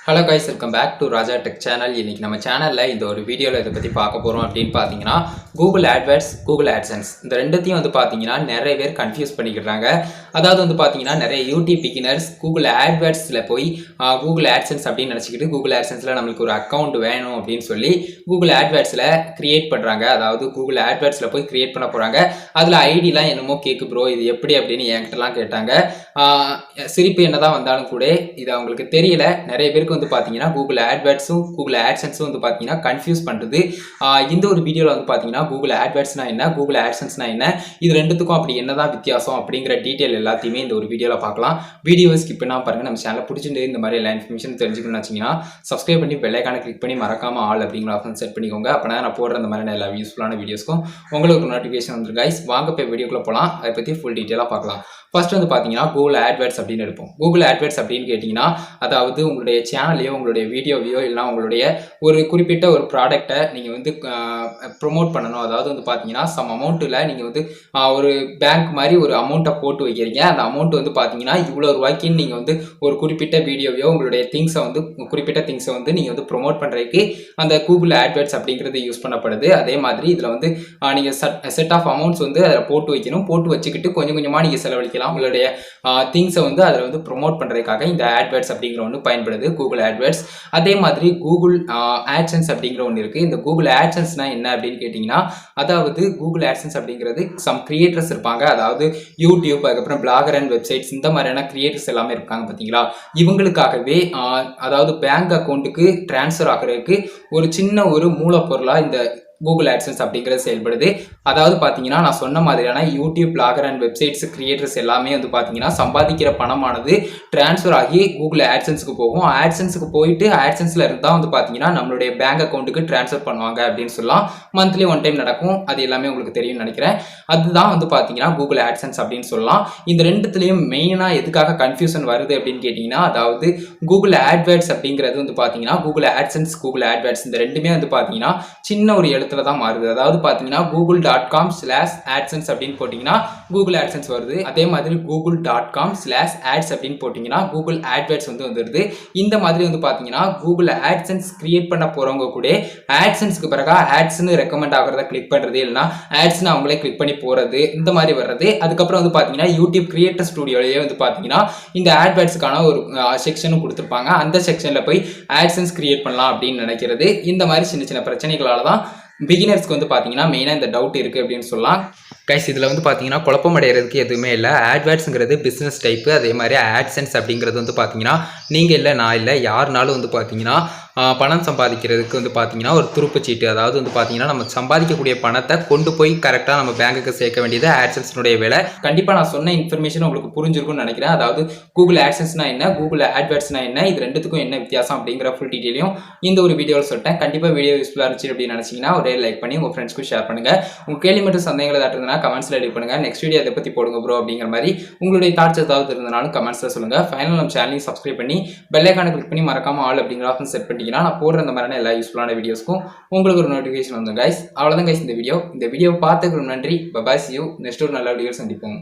Hello guys, welcome back to Raja tech channel. இன்னைக்கு நம்ம சேனலில் இந்த ஒரு வீடியோவில் இதை பற்றி பார்க்க போகிறோம் அப்படின்னு பார்த்தீங்கன்னா, கூகுள் ஆட்வேர்ட்ஸ், கூகுள் ஆட்சன்ஸ் இந்த ரெண்டுத்தையும் பார்த்தீங்கன்னா நிறைய பேர் கன்ஃபியூஸ் பண்ணிக்கிறாங்க. அதாவது பார்த்தீங்கன்னா நிறைய யூடியூப் பிகினர்ஸ் கூகுள் ஆட்வேர்ட்ஸில் போய் கூகுள் ஆட்சன்ஸ் அப்படின்னு நினச்சிக்கிட்டு கூகுள் ஆட்சன்ஸில் நம்மளுக்கு ஒரு அக்கௌண்ட் வேணும் அப்படின்னு சொல்லி கூகுள் ஆட்வேர்ட்ஸில் கிரியேட் பண்ணுறாங்க. அதாவது கூகுள் ஆட்வேர்ட்ஸில் போய் கிரியேட் பண்ண போகிறாங்க. அதில் ஐடிலாம் என்னமோ கேட்கு ப்ரோ, இது எப்படி அப்படின்னு என்கிட்டலாம் கேட்டாங்க. சிரிப்பு என்னதான் வந்தாலும் கூட இது அவங்களுக்கு தெரியல. நிறைய பேருக்கு பார்த்தீங்கன்னா கூகுள் ஆட்வேர்ட்ஸும் கூகுள் ஆட்சன்ஸும் பார்த்தீங்கன்னா கன்ஃபியூஸ் பண்ணுறது. இந்த ஒரு வீடியோவில் பார்த்தீங்கன்னா கூகுள் ஆட்வேர்ட்ஸ்னா என்ன, கூகுள் ஆட்சன்ஸ்னா என்ன, இது ரெண்டுத்துக்கும் அப்படி என்னதான் வித்தியாசம் அப்படிங்கிற டீட்டெயில் எல்லாத்தையுமே இந்த ஒரு வீடியோவில் பார்க்கலாம். வீடியோவை ஸ்கிப் பண்ணாமல் பாருங்க. நம்ம சேனலை பிடிச்சிட்டு இந்த மாதிரி எல்லா இன்ஃபர்மேஷன் தெரிஞ்சுக்கணும்னு வச்சிங்கன்னா சப்ஸ்கிரைப் பண்ணி பெல் ஐகானை கிளிக் பண்ணி மறக்காம ஆல் அப்படிங்கிற ஆப்ஷன் செட் பண்ணிக்கோங்க. அப்போனா நான் போடுற இந்த மாதிரி எல்லா யூஸ்ஃபுல்லான வீடியோஸ்க்கும் உங்களுக்கு நோட்டிஃபிகேஷன் வந்துடும். கைஸ், வாங்க போய் வீடியோக்குள்ள போகலாம். அதை பற்றி ஃபுல் டீட்டெயிலாக பார்க்கலாம். ஃபர்ஸ்ட் பார்த்தீங்கன்னா கூகுள் ஆட்வேர்ட்ஸ் அப்படின்னு எடுப்போம். கூகுள் ஆட்வேர்ட்ஸ் அப்படின்னு கேட்டிங்கன்னா, அதாவது உங்களுடைய சேனலையோ உங்களுடைய வீடியோவையோ இல்லைனா உங்களுடைய ஒரு குறிப்பிட்ட ஒரு ப்ராடக்டை நீங்கள் ப்ரொமோட் பண்ணணும். அதாவது பார்த்தீங்கன்னா சம் அமௌண்ட்டில் நீங்கள் ஒரு பேங்க் மாதிரி ஒரு அமௌண்ட்டை போட்டு வைக்கிறீங்க. அந்த அமௌண்ட் பார்த்தீங்கன்னா இவ்வளோ ரூபாய்க்குன்னு நீங்கள் ஒரு குறிப்பிட்ட வீடியோவையோ உங்களுடைய திங்ஸை குறிப்பிட்ட திங்ஸை நீங்கள் ப்ரொமோட் பண்ணுறதுக்கு அந்த கூகுள் ஆட்வேர்ட்ஸ் அப்படிங்கிறது யூஸ் பண்ணப்படுது. அதே மாதிரி இதில் நீங்கள் செட் ஆஃப் அமௌண்ட்ஸ் அதில் போட்டு வைக்கணும். போட்டு வச்சுக்கிட்டு கொஞ்சம் கொஞ்சமாக நீங்கள் செலவழிக்கலாம். உங்களுடைய திங்ஸை அதில் ப்ரொமோட் பண்ணுறதுக்காக இந்த ஆட்வேர்ட்ஸ் அப்படிங்கிற ஒன்று பயன்படுது, கூகுள் ஆட்வேர்ட்ஸ். அதே மாதிரி கூகுள் ஆட்சன்ஸ் அப்படிங்கிற ஒன்று இருக்குது. இந்த கூகுள் ஆட்சன்ஸ்னா என்ன அப்படின்னு கேட்டிங்கன்னா, அதாவது கூகுள் ஆட்சன்ஸ் அப்படிங்கிறது சம் கிரியேட்டர்ஸ் இருப்பாங்க. அதாவது யூடியூப், அதுக்கப்புறம் பிளாகர் அண்ட் வெப்சைட்ஸ், இந்த மாதிரியான கிரியேட்டர்ஸ் எல்லாமே இருக்காங்க பார்த்தீங்களா. இவங்களுக்காகவே அதாவது பேங்க் அக்கௌண்ட்டுக்கு டிரான்ஸ்ஃபர் ஆகிறதுக்கு ஒரு சின்ன ஒரு மூலப்பொருளாக இந்த கூகுள் ஆட்சன்ஸ் அப்படிங்கிறது செயல்படுது. அதாவது பார்த்தீங்கன்னா நான் சொன்ன மாதிரியான YouTube, blogger and websites creators எல்லாமே பார்த்தீங்கன்னா சம்பாதிக்கிற பணமானது டிரான்ஸ்ஃபர் ஆகி கூகுள் ஆட்சன்ஸுக்கு போகும். ஆட்சன்ஸுக்கு போயிட்டு ஆட்சன்ஸில் இருந்தால் பார்த்தீங்கன்னா நம்மளுடைய பேங்க் அக்கௌண்ட்டுக்கு டிரான்ஸ்ஃபர் பண்ணுவாங்க அப்படின்னு சொல்லலாம். மந்த்லி ஒன் டைம் நடக்கும். அது எல்லாமே உங்களுக்கு தெரியும்னு நினைக்கிறேன். அதுதான் பார்த்தீங்கன்னா கூகுள் ஆட்சன்ஸ் அப்படின்னு சொல்லலாம். இந்த ரெண்டுத்துலேயும் மெயினாக எதுக்காக கன்ஃபியூஷன் வருது அப்படின்னு கேட்டிங்கன்னா, அதாவது கூகுள் ஆட்வேர்ட்ஸ் அப்படிங்கிறது பார்த்தீங்கன்னா கூகுள் ஆட்சன்ஸ், கூகுள் ஆட்வேர்ட்ஸ் இந்த ரெண்டுமே பார்த்தீங்கன்னா சின்ன ஒரு எழுத்துல தான் மாறுது. அதாவது பார்த்தீங்கன்னா google.com/adsense அப்படின்னு போட்டிங்கன்னா கூகுள் ஆட்சன்ஸ் வருது. அதே மாதிரி google.com/ads அப்படின்னு போட்டிங்கன்னா கூகுள் ஆட்வேர்ட்ஸ் வந்துடுது. இந்த மாதிரி பார்த்தீங்கன்னா கூகுள் ஆட்சன்ஸ் கிரியேட் பண்ண போகிறவங்க கூட ஆட்சன்ஸ்க்கு பிறகு ஆட்ஸ்னு ரெக்கமெண்ட் ஆகிறத கிளிக் பண்ணுறது, இல்லைனா ஆட்ஸ்னு அவங்களே கிளிக் பண்ணி போகிறது, இந்த மாதிரி வர்றது. அதுக்கப்புறம் பார்த்தீங்கன்னா யூடியூப் கிரியேட்டர் ஸ்டுடியோலேயே பார்த்தீங்கன்னா இந்த ஆட்வேர்ட்ஸுக்கான ஒரு செக்ஷனும் கொடுத்துருப்பாங்க. அந்த செக்ஷனில் போய் ஆட்சன்ஸ் கிரியேட் பண்ணலாம் அப்படின்னு நினைக்கிறது. இந்த மாதிரி சின்ன சின்ன பிரச்சனைகளால தான் பிகினர்ஸ்க்கு பார்த்தீங்கன்னா மெயினாக இந்த டவுட் இருக்குது அப்படின்னு சொல்லலாம். கைஸ், இதில் பார்த்தீங்கன்னா குழப்பம் அடைகிறதுக்கு எதுவுமே இல்லை. ஆட்வேர்ட்ஸுங்கிறது பிஸ்னஸ் டைப்பு. அதே மாதிரி ஆட்சன்ஸ் அப்படிங்கிறது பார்த்தீங்கன்னா நீங்கள் இல்லை, நான் இல்லை, யாருனாலும் பார்த்தீங்கன்னா பணம் சம்பாதிக்கிறதுக்கு பார்த்தீங்கன்னா ஒரு துருப்புச்சீட்டு. அதாவது பார்த்தீங்கன்னா நம்ம சம்பாதிக்கக்கூடிய பணத்தை கொண்டு போய் கரெக்டாக நம்ம பேங்குக்கு சேர்க்க வேண்டியது ஆட்சன்ஸ்னுடைய வேலை. கண்டிப்பாக நான் சொன்ன இன்ஃபர்மேஷன் உங்களுக்கு புரிஞ்சிருக்கும்னு நினைக்கிறேன். அதாவது கூகுள் ஆட்சன்ஸ்னா என்ன, கூகுள் ஆட்வேர்ட்ஸ்னா என்ன, இது ரெண்டுத்துக்கும் என்ன வித்தியாசம் அப்படிங்கிற ஃபுல் டீட்டெயிலையும் இந்த ஒரு வீடியோவில் சொல்லிட்டேன். கண்டிப்பாக வீடியோ யூஸ்ஃபுல்லாக இருந்துச்சு அப்படின்னு நினச்சிங்கன்னா ஒரே லைக் பண்ணி உங்கள் ஃப்ரெண்ட்ஸ்க்கு ஷேர் பண்ணுங்கள். உங்கள் கேள்வி மட்டும் சந்தேகங்கள் ஏதாவது இருந்ததுன்னா கமெண்ட்ஸில் எடிட் பண்ணுங்கள். நெக்ஸ்ட் வீடியோ அதை பற்றி போடுங்க ப்ரோ அப்படிங்கிற மாதிரி உங்களுடைய தாட்ஸ் ஏதாவது இருந்தனாலும் கமெண்ட்ஸில் சொல்லுங்கள். ஃபைனல் நம்ம சேனலையும் சப்ஸ்கிரைப் பண்ணி பெல் ஐகானை கிளிக் பண்ணி மறக்காம ஆல் அப்படிங்கிற ஆப்ஷன் செட் பண்ணிட்டீங்கன்னா நான் போடுற இந்த மாதிரியான எல்லா யூஸ்ஃபுல்லான வீடியோஸ்க்கும் உங்களுக்கு ஒரு நோட்டிஃபிகேஷன் வந்துடும். கைஸ், அவ்வளோதான் கைஸ் இந்த வீடியோ. இந்த வீடியோ பார்த்துக்கு நன்றி. By, see you. நெக்ஸ்ட் ஒரு நல்ல வீடியோ சந்திப்போம்.